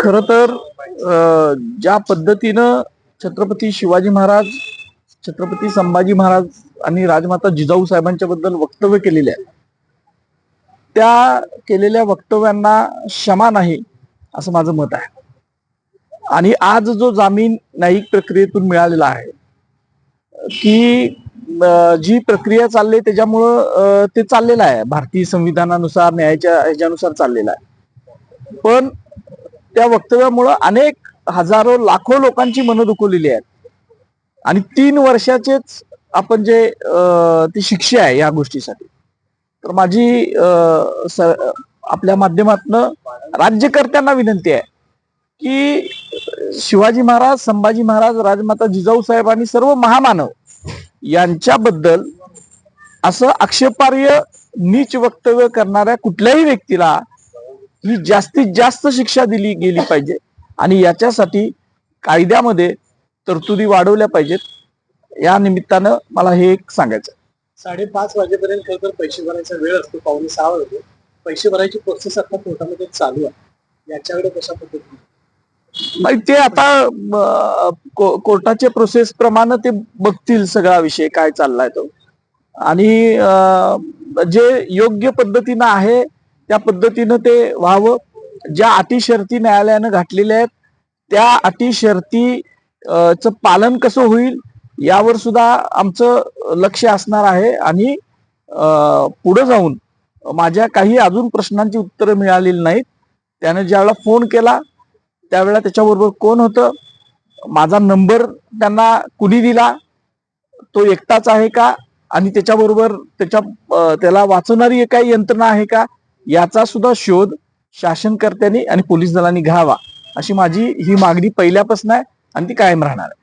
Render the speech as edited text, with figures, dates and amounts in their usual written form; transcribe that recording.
खरं तर ज्या पद्धतीनं छत्रपती शिवाजी महाराज, छत्रपती संभाजी महाराज आणि राजमाता जिजाऊ साहेबांच्या बद्दल वक्तव्य केलेले आहे, त्या केलेल्या वक्तव्यांना क्षमा नाही असं माझं मत आहे. आणि आज जो जामीन न्यायिक प्रक्रियेतून मिळालेला आहे, की जी प्रक्रिया चालली त्याच्यामुळं ते चाललेलं आहे, भारतीय संविधानानुसार न्यायाच्या ह्याच्यानुसार चाललेलं आहे. पण त्या वक्तव्यामुळं अनेक हजारो लाखो लोकांची मनं दुखवलेली आहेत आणि 3 वर्षाचेच आपण जे ती शिक्षा आहे या गोष्टीसाठी. तर माझी आपल्या माध्यमातनं राज्यकर्त्यांना विनंती आहे की शिवाजी महाराज, संभाजी महाराज, राजमाता जिजाऊ साहेब आणि सर्व महामानव यांच्याबद्दल असं आक्षेपार्ह नीच वक्तव्य करणाऱ्या कुठल्याही व्यक्तीला ही जास्तीत जास्त शिक्षा दिली गेली पाहिजे आणि याच्यासाठी कायद्यामध्ये तरतुदी वाढवल्या पाहिजेत. या निमित्तानं मला हे एक सांगायचं. 5:30 वाजेपर्यंत खरं तर पैसे भरायचा वेळ असतो, 5:45 वाजता पैसे भरायची प्रोसेस आता कोर्टामध्ये चालू आहे. याच्याकडे कशा पद्धतीने नाही, ते आता कोर्टाच्या प्रोसेस प्रमाणे ते बघतील सगळा विषय काय चाललाय तो, आणि जे योग्य पद्धतीनं आहे त्या पद्धतीनं ते व्हावं. ज्या अटी शर्ती न्यायालयानं घातलेल्या आहेत त्या अटी शर्ती च पालन कसं होईल यावर सुद्धा आमचं लक्ष असणार आहे. आणि पुढे जाऊन माझ्या काही अजून प्रश्नांची उत्तरं मिळालेली नाहीत. त्याने ज्यावेळेला फोन केला त्यावेळेला त्याच्याबरोबर कोण होतं, माझा नंबर त्यांना कुणी दिला, तो एकटाच आहे का, आणि त्याच्याबरोबर त्याला वाचवणारी काही यंत्रणा आहे का, याचा सुद्धा शोध शासनकर्त्यांनी आणि पोलीस दलांनी घ्यावा अशी माझी ही मागणी पहिल्यापासून आहे आणि ती कायम राहणार आहे.